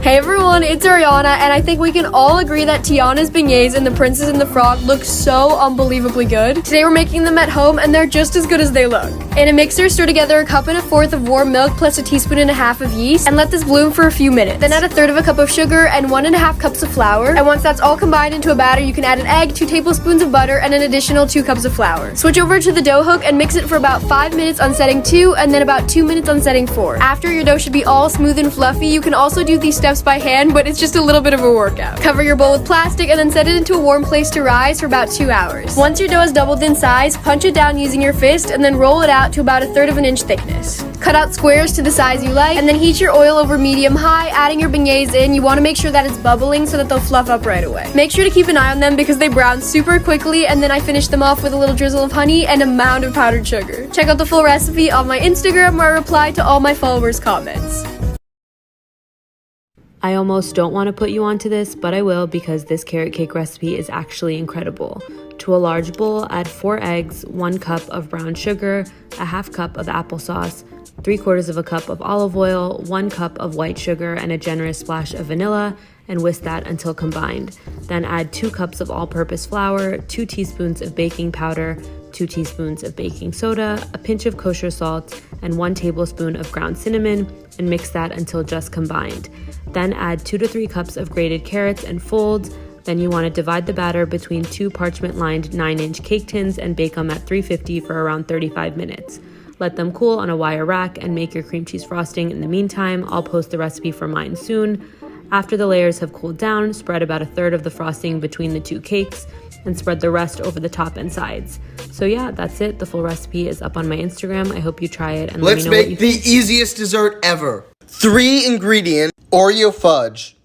Hey everyone, it's Ariana, and I think we can all agree that Tiana's beignets and the Princess and the Frog look so unbelievably good. Today we're making them at home, and they're just as good as they look. In a mixer, stir together a cup and a fourth of warm milk plus a teaspoon and a half of yeast, and let this bloom for a few minutes. Then add a third of a cup of sugar and 1.5 cups of flour, and once that's all combined into a batter, you can add an egg, 2 tablespoons of butter, and an additional 2 cups of flour. Switch over to the dough hook and mix it for about 5 minutes on setting 2, and then about 2 minutes on setting 4. After your dough should be all smooth and fluffy, you can also do these steps by hand, but it's just a little bit of a workout. Cover your bowl with plastic and then set it into a warm place to rise for about 2 hours. Once your dough has doubled in size, punch it down using your fist and then roll it out to about 1/3 of an inch thickness. Cut out squares to the size you like and then heat your oil over medium-high, adding your beignets in. You want to make sure that it's bubbling so that they'll fluff up right away. Make sure to keep an eye on them because they brown super quickly, and then I finish them off with a little drizzle of honey and a mound of powdered sugar. Check out the full recipe on my Instagram where I reply to all my followers' comments. I almost don't want to put you onto this, but I will because this carrot cake recipe is actually incredible. To a large bowl, add 4 eggs, 1 cup of brown sugar, a 1/2 cup of applesauce, 3/4 of a cup of olive oil, 1 cup of white sugar, and a generous splash of vanilla, and whisk that until combined. Then add 2 cups of all-purpose flour, 2 teaspoons of baking powder, 2 teaspoons of baking soda, a pinch of kosher salt, and 1 tablespoon of ground cinnamon, and mix that until just combined. Then add 2 to 3 cups of grated carrots and fold. Then you want to divide the batter between 2 parchment-lined 9-inch cake tins and bake them at 350 for around 35 minutes. Let them cool on a wire rack and make your cream cheese frosting in the meantime. I'll post the recipe for mine soon. After the layers have cooled down, spread about 1/3 of the frosting between the 2 cakes and spread the rest over the top and sides. So yeah, that's it. The full recipe is up on my Instagram. I hope you try it and let me know what you think. Let's make the easiest dessert ever. 3 ingredient Oreo fudge,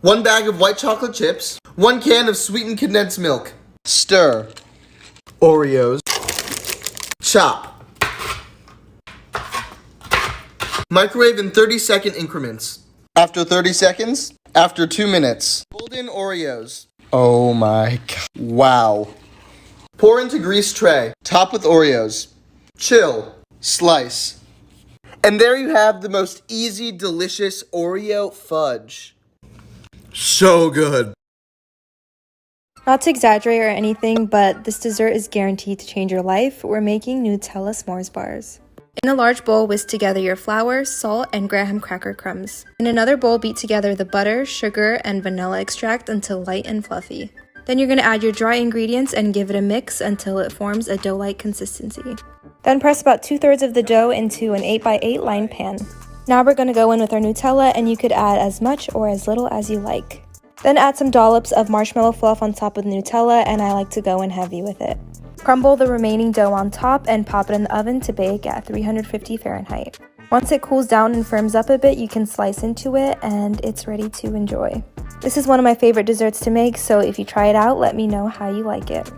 1 bag of white chocolate chips, 1 can of sweetened condensed milk. Stir. Oreos. Chop. Microwave in 30-second increments. After 30 seconds, after 2 minutes. Golden Oreos. Oh my god. Wow. Pour into greased tray. Top with Oreos. Chill. Slice. And there you have the most easy, delicious Oreo fudge. So good. Not to exaggerate or anything, but this dessert is guaranteed to change your life. We're making Nutella s'mores bars. In a large bowl, whisk together your flour, salt, and graham cracker crumbs. In another bowl, beat together the butter, sugar, and vanilla extract until light and fluffy. Then you're going to add your dry ingredients and give it a mix until it forms a dough-like consistency. Then press about 2/3 of the dough into an 8x8 lined pan. Now we're going to go in with our Nutella, and you could add as much or as little as you like. Then add some dollops of marshmallow fluff on top of the Nutella, and I like to go in heavy with it. Crumble the remaining dough on top and pop it in the oven to bake at 350 Fahrenheit. Once it cools down and firms up a bit, you can slice into it and it's ready to enjoy. This is one of my favorite desserts to make, so if you try it out, let me know how you like it.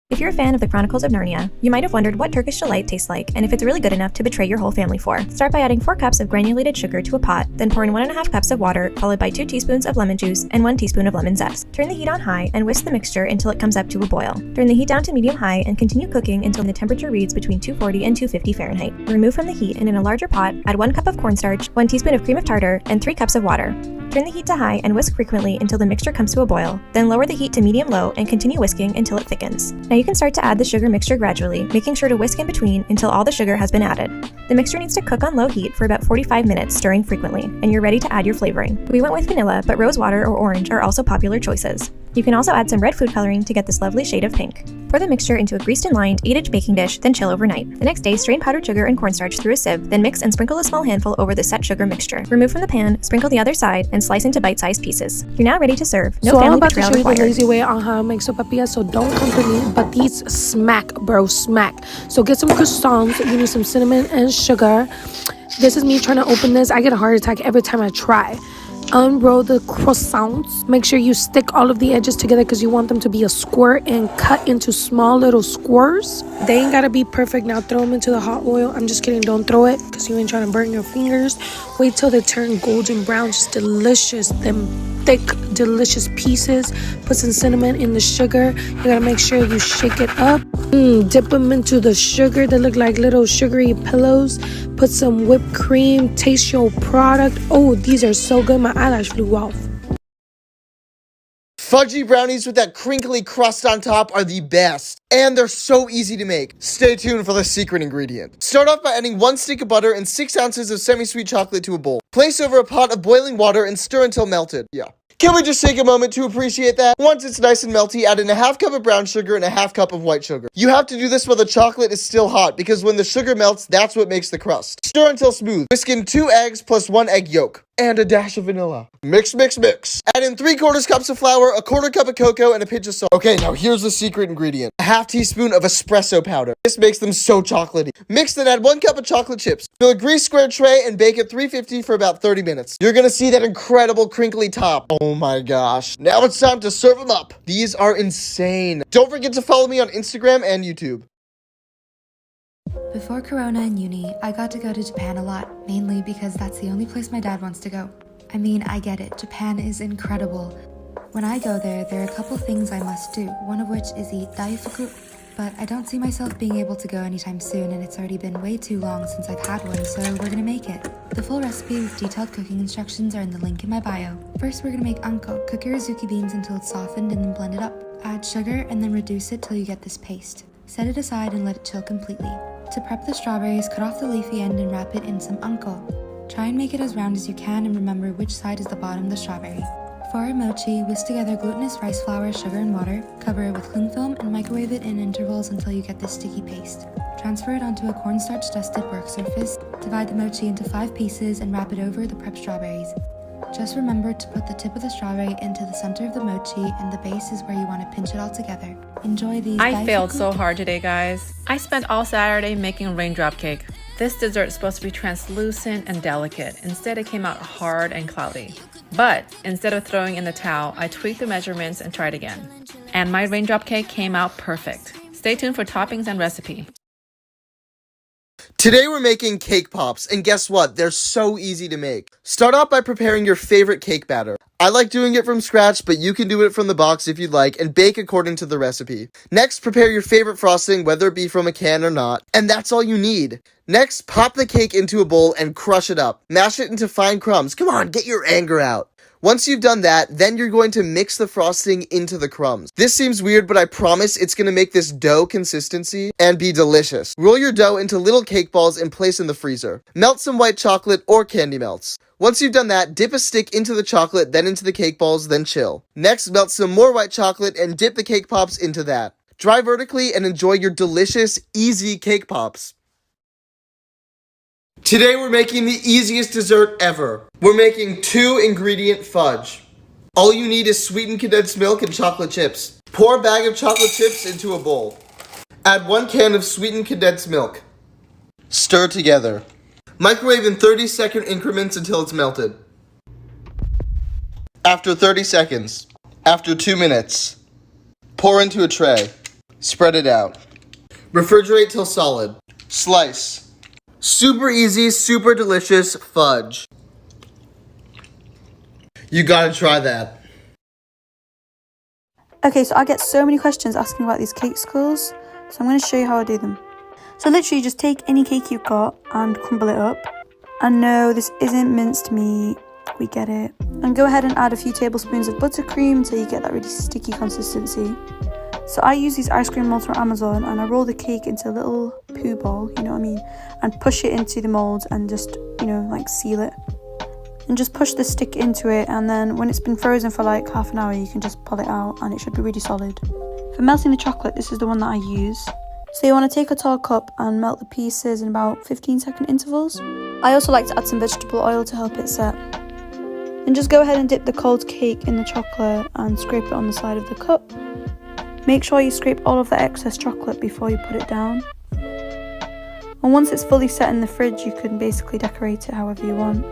If you're a fan of the Chronicles of Narnia, you might have wondered what Turkish delight tastes like and if it's really good enough to betray your whole family for. Start by adding 4 cups of granulated sugar to a pot, then pour in 1.5 cups of water, followed by 2 teaspoons of lemon juice and 1 teaspoon of lemon zest. Turn the heat on high and whisk the mixture until it comes up to a boil. Turn the heat down to medium-high and continue cooking until the temperature reads between 240 and 250 Fahrenheit. Remove from the heat and in a larger pot, add 1 cup of cornstarch, 1 teaspoon of cream of tartar, and 3 cups of water. Turn the heat to high and whisk frequently until the mixture comes to a boil, then lower the heat to medium-low and continue whisking until it thickens. Now you can start to add the sugar mixture gradually, making sure to whisk in between until all the sugar has been added. The mixture needs to cook on low heat for about 45 minutes, stirring frequently, and you're ready to add your flavoring. We went with vanilla, but rose water or orange are also popular choices. You can also add some red food coloring to get this lovely shade of pink. Pour the mixture into a greased and lined 8-inch baking dish, then chill overnight. The next day, strain powdered sugar and cornstarch through a sieve, then mix and sprinkle a small handful over the set sugar mixture. Remove from the pan, sprinkle the other side, and slice into bite-sized pieces. You're now ready to serve. No family betrayal required. So I'm about to show you the lazy way on how to make sopapillas, so don't come for me, but these smack, bro, smack. So get some croissants, you need some cinnamon and sugar. This is me trying to open this. I get a heart attack every time I try. Unroll the croissants. Make sure you stick all of the edges together because you want them to be a squirt and cut into small little squares. They ain't gotta be perfect. Now throw them into the hot oil. I'm just kidding, don't throw it because you ain't trying to burn your fingers. Wait till they turn golden brown, just delicious. Then thick, delicious pieces. Put some cinnamon in the sugar. You gotta make sure you shake it up. Dip them into the sugar. They look like little sugary pillows. Put some whipped cream. Taste your product. Oh, these are so good. My eyelash flew off. Fudgy brownies with that crinkly crust on top are the best. And they're so easy to make. Stay tuned for the secret ingredient. Start off by adding 1 stick of butter and 6 ounces of semi-sweet chocolate to a bowl. Place over a pot of boiling water and stir until melted. Yeah. Can we just take a moment to appreciate that? Once it's nice and melty, add in a half cup of brown sugar and a half cup of white sugar. You have to do this while the chocolate is still hot because when the sugar melts, that's what makes the crust. Stir until smooth. Whisk in 2 eggs plus 1 egg yolk. And a dash of vanilla. Mix, mix, mix. Add in 3/4 cups of flour, a 1/4 cup of cocoa, and a pinch of salt. Okay, now here's the secret ingredient. A half teaspoon of espresso powder. This makes them so chocolatey. Mix, then add 1 cup of chocolate chips. Fill a grease square tray and bake at 350 for about 30 minutes. You're gonna see that incredible crinkly top. Oh my gosh. Now it's time to serve them up. These are insane. Don't forget to follow me on Instagram and YouTube. Before Corona and uni, I got to go to Japan a lot, mainly because that's the only place my dad wants to go. I mean, I get it, Japan is incredible. When I go there are a couple things I must do, one of which is eat daifuku, but I don't see myself being able to go anytime soon, and it's already been way too long since I've had one, so we're gonna make it. The full recipe with detailed cooking instructions are in the link in my bio. First, we're gonna make anko. Cook your azuki beans until it's softened and then blend it up. Add sugar and then reduce it till you get this paste. Set it aside and let it chill completely. To prep the strawberries, cut off the leafy end and wrap it in some anko. Try and make it as round as you can and remember which side is the bottom of the strawberry. For our mochi, whisk together glutinous rice flour, sugar, and water, cover it with cling film, and microwave it in intervals until you get this sticky paste. Transfer it onto a cornstarch-dusted work surface, divide the mochi into 5 pieces, and wrap it over the prepped strawberries. Just remember to put the tip of the strawberry into the center of the mochi, and the base is where you want to pinch it all together. Enjoy these. I failed so hard today, guys. I spent all Saturday making raindrop cake. This dessert is supposed to be translucent and delicate. Instead, it came out hard and cloudy. But instead of throwing in the towel, I tweaked the measurements and tried again. And my raindrop cake came out perfect. Stay tuned for toppings and recipe. Today we're making cake pops, and guess what? They're so easy to make. Start off by preparing your favorite cake batter. I like doing it from scratch, but you can do it from the box if you'd like, and bake according to the recipe. Next, prepare your favorite frosting, whether it be from a can or not, and that's all you need. Next, pop the cake into a bowl and crush it up. Mash it into fine crumbs. Come on, get your anger out. Once you've done that, then you're going to mix the frosting into the crumbs. This seems weird, but I promise it's going to make this dough consistency and be delicious. Roll your dough into little cake balls and place in the freezer. Melt some white chocolate or candy melts. Once you've done that, dip a stick into the chocolate, then into the cake balls, then chill. Next, melt some more white chocolate and dip the cake pops into that. Dry vertically and enjoy your delicious, easy cake pops. Today we're making the easiest dessert ever. We're making 2-ingredient fudge. All you need is sweetened condensed milk and chocolate chips. Pour a bag of chocolate chips into a bowl. Add 1 can of sweetened condensed milk. Stir together. Microwave in 30-second increments until it's melted. After 30 seconds. After 2 minutes. Pour into a tray. Spread it out. Refrigerate till solid. Slice. Super easy, super delicious fudge. You gotta try that. Okay, so I get so many questions asking about these cake skulls, so I'm going to show you how I do them. So literally just take any cake you've got and crumble it up. And no, this isn't minced meat, we get it. And go ahead and add a few tablespoons of buttercream until you get that really sticky consistency. So I use these ice cream molds from Amazon, and I roll the cake into a little poo ball, you know what I mean, and push it into the mold and just, like seal it. And just push the stick into it, and then when it's been frozen for like half an hour, you can just pull it out and it should be really solid. For melting the chocolate, this is the one that I use. So you want to take a tall cup and melt the pieces in about 15-second intervals. I also like to add some vegetable oil to help it set. And just go ahead and dip the cold cake in the chocolate and scrape it on the side of the cup. Make sure you scrape all of the excess chocolate before you put it down. And once it's fully set in the fridge, you can basically decorate it however you want.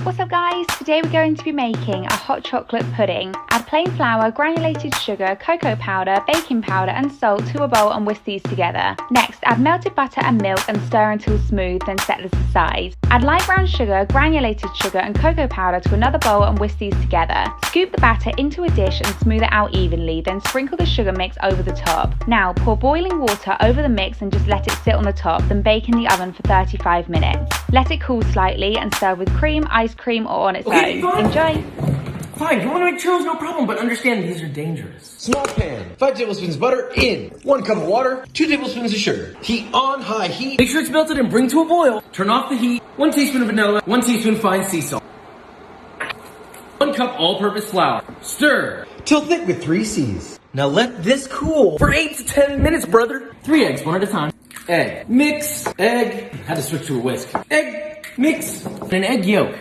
What's up guys? Today we're going to be making a hot chocolate pudding. Add plain flour, granulated sugar, cocoa powder, baking powder and salt to a bowl and whisk these together. Next, add melted butter and milk and stir until smooth, then set this aside. Add light brown sugar, granulated sugar and cocoa powder to another bowl and whisk these together. Scoop the batter into a dish and smooth it out evenly, then sprinkle the sugar mix over the top. Now pour boiling water over the mix and just let it sit on the top, then bake in the oven for 35 minutes. Let it cool slightly and serve with cream, ice cream or on its own. Enjoy! Fine, you want to make churros, no problem, but understand these are dangerous. Small pan, 5 tablespoons butter in, 1 cup of water, 2 tablespoons of sugar. Heat on high heat. Make sure it's melted and bring to a boil. Turn off the heat. 1 teaspoon of vanilla, 1 teaspoon fine sea salt. 1 cup all-purpose flour. Stir till thick with 3 C's. Now let this cool for 8 to 10 minutes, brother. 3 eggs, one at a time. Egg, mix, egg. Had to switch to a whisk. Egg, mix, and an egg yolk.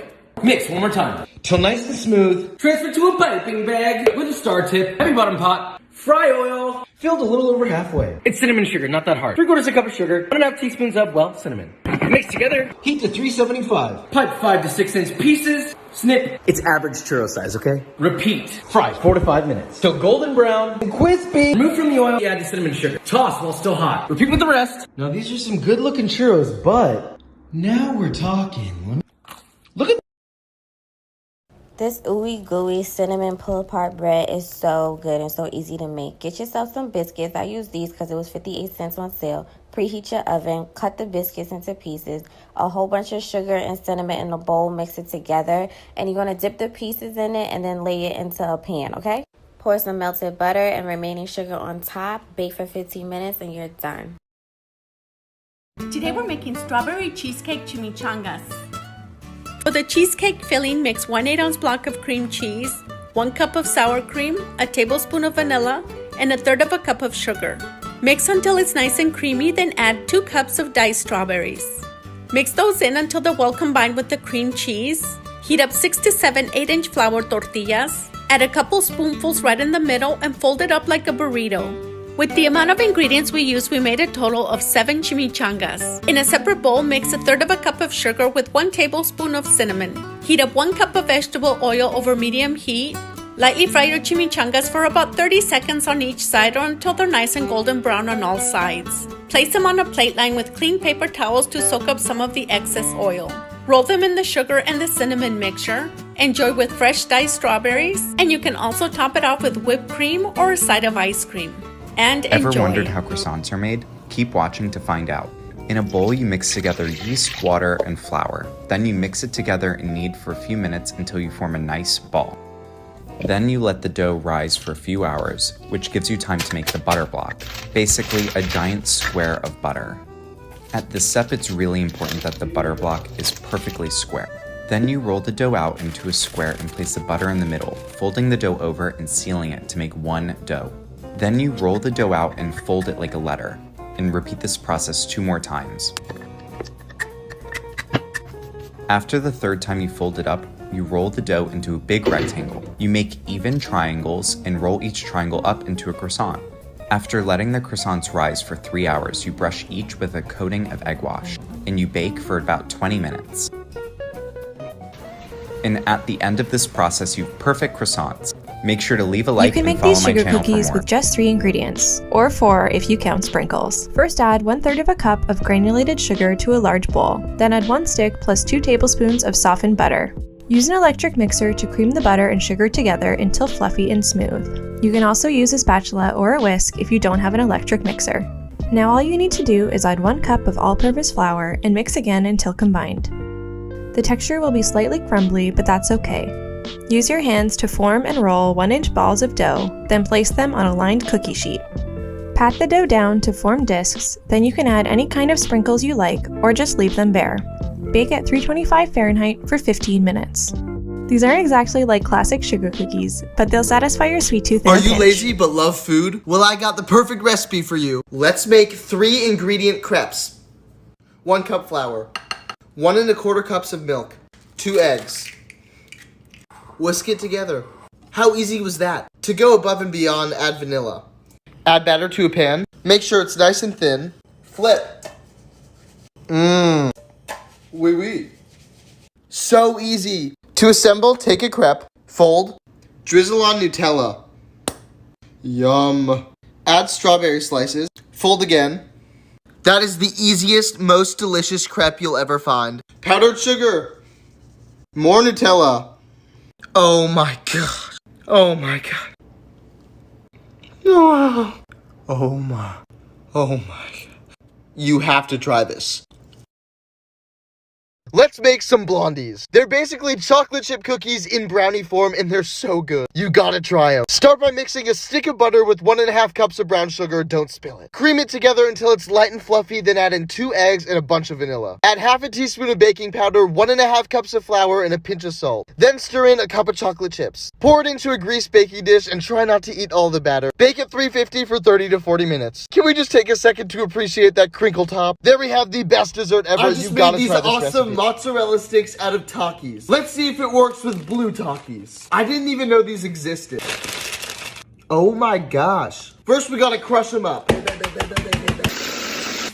Mix one more time till nice and smooth. Transfer to a piping bag with a star tip. Heavy bottom pot. Fry oil. Filled a little over halfway. It's cinnamon sugar, not that hard. 3/4 cup of sugar. 1.5 teaspoons of, well, cinnamon. Mix together. Heat to 375. Pipe 5 to 6 inch pieces. Snip. It's average churro size, okay? Repeat. Fry 4 to 5 minutes. Till golden brown and crispy. Remove from the oil. Add the cinnamon sugar. Toss while still hot. Repeat with the rest. Now these are some good looking churros, but now we're talking. Look at This ooey gooey cinnamon pull apart bread is so good and so easy to make. Get yourself some biscuits. I use these because it was 58 cents on sale. Preheat your oven. Cut the biscuits into pieces. A whole bunch of sugar and cinnamon in a bowl. Mix it together. And you're going to dip the pieces in it and then lay it into a pan, okay? Pour some melted butter and remaining sugar on top. Bake for 15 minutes and you're done. Today we're making strawberry cheesecake chimichangas. For the cheesecake filling, mix 1 8-ounce block of cream cheese, 1 cup of sour cream, a tablespoon of vanilla, and 1/3 cup of sugar. Mix until it's nice and creamy, then add 2 cups of diced strawberries. Mix those in until they're well combined with the cream cheese. Heat up 6 to 7 8-inch flour tortillas. Add a couple spoonfuls right in the middle and fold it up like a burrito. With the amount of ingredients we used, we made a total of 7 chimichangas. In a separate bowl, mix 1/3 cup of sugar with 1 tablespoon of cinnamon. Heat up 1 cup of vegetable oil over medium heat. Lightly fry your chimichangas for about 30 seconds on each side or until they're nice and golden brown on all sides. Place them on a plate lined with clean paper towels to soak up some of the excess oil. Roll them in the sugar and the cinnamon mixture. Enjoy with fresh diced strawberries, and you can also top it off with whipped cream or a side of ice cream. And enjoy. Ever wondered how croissants are made? Keep watching to find out. In a bowl, you mix together yeast, water, and flour. Then you mix it together and knead for a few minutes until you form a nice ball. Then you let the dough rise for a few hours, which gives you time to make the butter block, basically a giant square of butter. At this step, it's really important that the butter block is perfectly square. Then you roll the dough out into a square and place the butter in the middle, folding the dough over and sealing it to make one dough. Then you roll the dough out and fold it like a letter, and repeat this process 2 more times. After the 3rd time you fold it up, you roll the dough into a big rectangle. You make even triangles and roll each triangle up into a croissant. After letting the croissants rise for 3 hours, you brush each with a coating of egg wash, and you bake for about 20 minutes. And at the end of this process, you have perfect croissants. Make sure to leave a like and follow my channel for more. You can make these sugar cookies with just 3 ingredients, or 4 if you count sprinkles. First, add 1/3 cup of granulated sugar to a large bowl. Then add 1 stick plus 2 tablespoons of softened butter. Use an electric mixer to cream the butter and sugar together until fluffy and smooth. You can also use a spatula or a whisk if you don't have an electric mixer. Now all you need to do is add 1 cup of all-purpose flour and mix again until combined. The texture will be slightly crumbly, but that's okay. Use your hands to form and roll 1-inch balls of dough, then place them on a lined cookie sheet. Pat the dough down to form discs, then you can add any kind of sprinkles you like or just leave them bare. Bake at 325 Fahrenheit for 15 minutes. These aren't exactly like classic sugar cookies, but they'll satisfy your sweet tooth in a Are you pinch. lazy but love food? Well, I got the perfect recipe for you. Let's make 3 ingredient crepes. 1 cup flour, 1 1/4 cups of milk, 2 eggs. Whisk it together. How easy was that? To go above and beyond, add vanilla. Add batter to a pan. Make sure it's nice and thin. Flip. Oui, oui. So easy. To assemble, take a crepe, fold, drizzle on Nutella. Yum. Add strawberry slices, fold again. That is the easiest, most delicious crepe you'll ever find. Powdered sugar. More Nutella. Oh my god. Oh my god. Oh my. Oh my god. You have to try this. Let's make some blondies. They're basically chocolate chip cookies in brownie form, and they're so good. You gotta try them. Start by mixing a stick of butter with 1.5 cups of brown sugar. Don't spill it. Cream it together until it's light and fluffy, then add in 2 eggs and a bunch of vanilla. Add half a teaspoon of baking powder, 1.5 cups of flour, and a pinch of salt. Then stir in a cup of chocolate chips. Pour it into a greased baking dish and try not to eat all the batter. Bake at 350 for 30 to 40 minutes. Can we just take a second to appreciate that crinkle top? There we have the best dessert ever. You've gotta try this recipe. Mozzarella sticks out of Takis. Let's see if it works with blue Takis. I didn't even know these existed. Oh my gosh. First we gotta crush them up.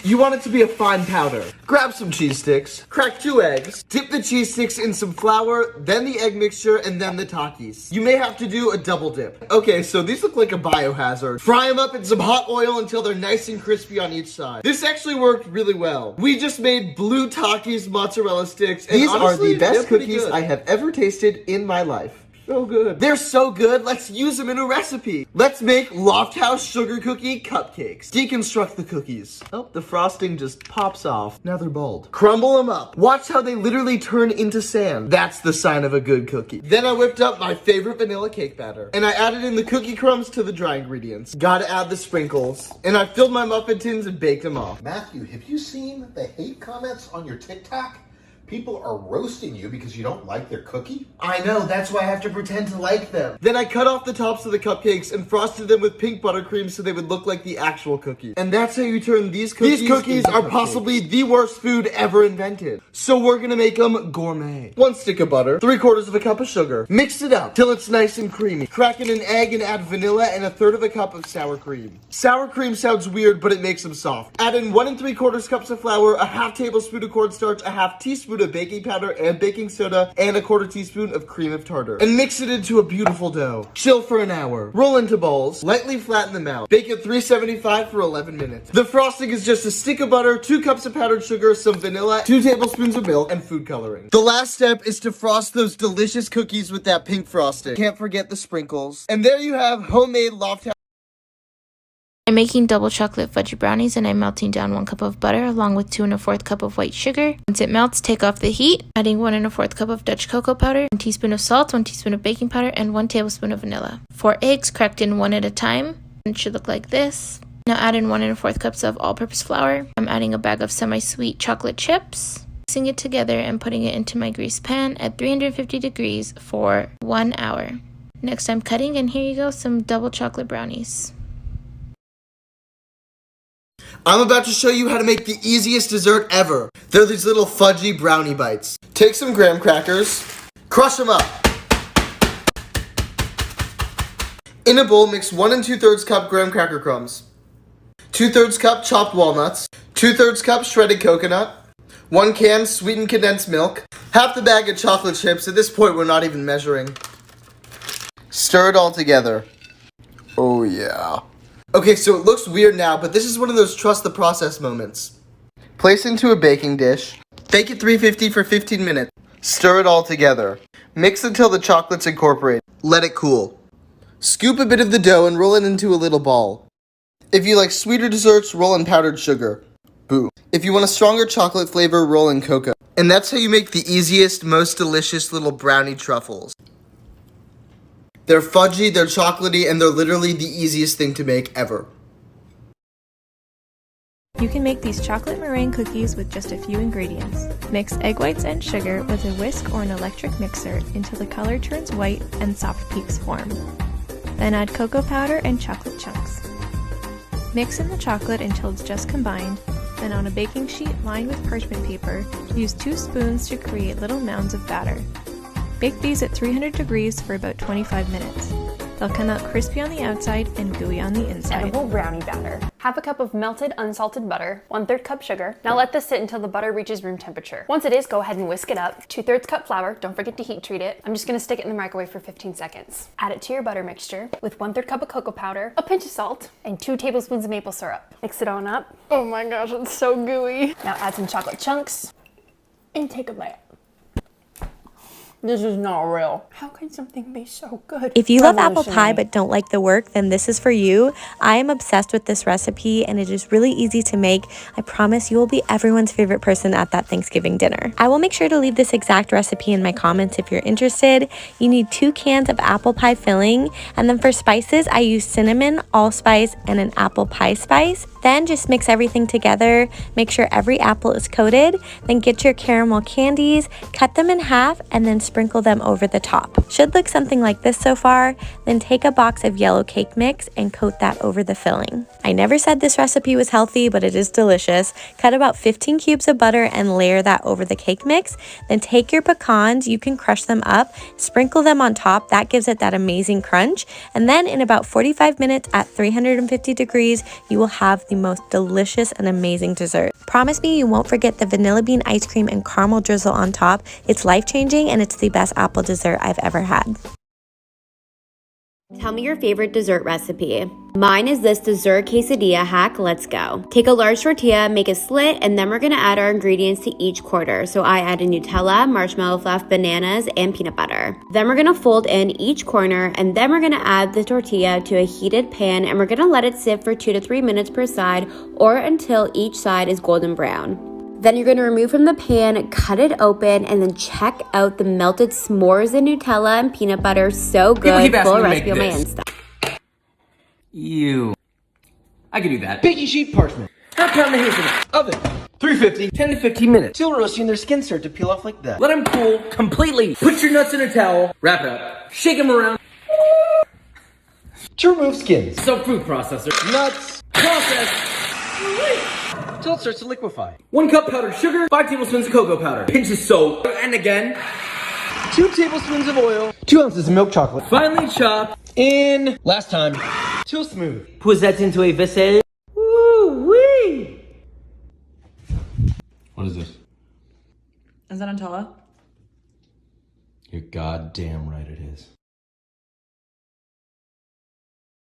You want it to be a fine powder. Grab some cheese sticks, crack 2 eggs, dip the cheese sticks in some flour, then the egg mixture, and then the Takis. You may have to do a double dip. Okay, so these look like a biohazard. Fry them up in some hot oil until they're nice and crispy on each side. This actually worked really well. We just made blue Takis mozzarella sticks, and these honestly, are the best cookies I have ever tasted in my life. So good. They're so good, let's use them in a recipe. Let's make Loft House sugar cookie cupcakes. Deconstruct the cookies. Oh, the frosting just pops off. Now they're bald. Crumble them up. Watch how they literally turn into sand. That's the sign of a good cookie. Then I whipped up my favorite vanilla cake batter, and I added in the cookie crumbs to the dry ingredients. Gotta add the sprinkles. And I filled my muffin tins and baked them off. Matthew, have you seen the hate comments on your TikTok? People are roasting you because you don't like their cookie? I know, that's why I have to pretend to like them. Then I cut off the tops of the cupcakes and frosted them with pink buttercream so they would look like the actual cookie. And that's how you turn these cookies. These cookies are possibly the worst food ever invented. So we're gonna make them gourmet. 1 stick of butter, 3/4 of a cup of sugar. Mix it up till it's nice and creamy. Crack in an egg and add vanilla and 1/3 cup of sour cream. Sour cream sounds weird, but it makes them soft. Add in 1 3/4 cups of flour, a 1/2 tablespoon of cornstarch, a 1/2 teaspoon of baking powder and baking soda, and a 1/4 teaspoon of cream of tartar. And mix it into a beautiful dough. Chill for an hour. Roll into balls. Lightly flatten them out. Bake at 375 for 11 minutes. The frosting is just a stick of butter, 2 cups of powdered sugar, some vanilla, 2 tablespoons of milk, and food coloring. The last step is to frost those delicious cookies with that pink frosting. Can't forget the sprinkles. And there you have homemade Loft House. I'm making double chocolate fudgy brownies, and I'm melting down 1 cup of butter along with 2 1/4 cup of white sugar. Once it melts, take off the heat, adding 1 1/4 cup of Dutch cocoa powder, 1 teaspoon of salt, 1 teaspoon of baking powder, and 1 tablespoon of vanilla. 4 eggs cracked in 1 at a time. It should look like this. Now add in 1 1/4 cups of all-purpose flour. I'm adding a bag of semi-sweet chocolate chips, mixing it together and putting it into my greased pan at 350 degrees for 1 hour. Next I'm cutting, and here you go, some double chocolate brownies. I'm about to show you how to make the easiest dessert ever. They're these little fudgy brownie bites. Take some graham crackers, crush them up. In a bowl, mix 1 2/3 cup graham cracker crumbs, 2/3 cup chopped walnuts, 2/3 cup shredded coconut, 1 can sweetened condensed milk, half the bag of chocolate chips. At this point, we're not even measuring. Stir it all together. Oh yeah. Okay, so it looks weird now, but this is one of those trust the process moments. Place into a baking dish. Bake at 350 for 15 minutes. Stir it all together. Mix until the chocolates incorporate. Let it cool. Scoop a bit of the dough and roll it into a little ball. If you like sweeter desserts, roll in powdered sugar. Boo. If you want a stronger chocolate flavor, roll in cocoa. And that's how you make the easiest, most delicious little brownie truffles. They're fudgy, they're chocolatey, and they're literally the easiest thing to make ever. You can make these chocolate meringue cookies with just a few ingredients. Mix egg whites and sugar with a whisk or an electric mixer until the color turns white and soft peaks form. Then add cocoa powder and chocolate chunks. Mix in the chocolate until it's just combined. Then on a baking sheet lined with parchment paper, use 2 spoons to create little mounds of batter. Bake these at 300 degrees for about 25 minutes. They'll come out crispy on the outside and gooey on the inside. Edible brownie batter. Half a cup of melted unsalted butter, 1/3 cup sugar. Now let this sit until the butter reaches room temperature. Once it is, go ahead and whisk it up. 2/3 cup flour, don't forget to heat treat it. I'm just gonna stick it in the microwave for 15 seconds. Add it to your butter mixture with 1/3 cup of cocoa powder, a pinch of salt, and 2 tablespoons of maple syrup. Mix it on up. Oh my gosh, it's so gooey. Now add some chocolate chunks and take a bite. This is not real. How can something be so good? If you love apple pie but don't like the work, then this is for you. I am obsessed with this recipe and it is really easy to make. I promise you will be everyone's favorite person at that Thanksgiving dinner. I will make sure to leave this exact recipe in my comments if you're interested. You need 2 cans of apple pie filling, and then for spices, I use cinnamon, allspice, and an apple pie spice. Then just mix everything together, make sure every apple is coated, then get your caramel candies, cut them in half, and then sprinkle them over the top. Should look something like this so far. Then take a box of yellow cake mix and coat that over the filling. I never said this recipe was healthy, but it is delicious. Cut about 15 cubes of butter and layer that over the cake mix. Then take your pecans, you can crush them up, sprinkle them on top, that gives it that amazing crunch. And then in about 45 minutes at 350 degrees, you will have the most delicious and amazing dessert. Promise me you won't forget the vanilla bean ice cream and caramel drizzle on top. It's life-changing and it's the best apple dessert I've ever had. Tell me your favorite dessert recipe. Mine is this dessert quesadilla hack. Let's go. Take a large tortilla, make a slit, and then we're gonna add our ingredients to each quarter. So I added Nutella, marshmallow fluff, bananas, and peanut butter. Then we're gonna fold in each corner, and then we're gonna add the tortilla to a heated pan, and we're gonna let it sit for 2 to 3 minutes per side, or until each side is golden brown. Then you're going to remove from the pan, cut it open, and then check out the melted s'mores and Nutella and peanut butter. So good. Full recipe on my Insta. I can do that. Baking sheet parchment. Half pound of hazelnut. Oven. 350. 10 to 15 minutes. Till roasting, their skin start to peel off like that. Let them cool completely. Put your nuts in a towel. Wrap it up. Shake them around. To remove skins. So food processor. Nuts. Process. Until it starts to liquefy. 1 cup powdered sugar, 5 tablespoons of cocoa powder, pinch of salt, and again, 2 tablespoons of oil, 2 ounces of milk chocolate, finely chopped, and last time, till smooth. Put that into a vessel. Woo-wee! What is this? Is that Nutella? You're goddamn right it is.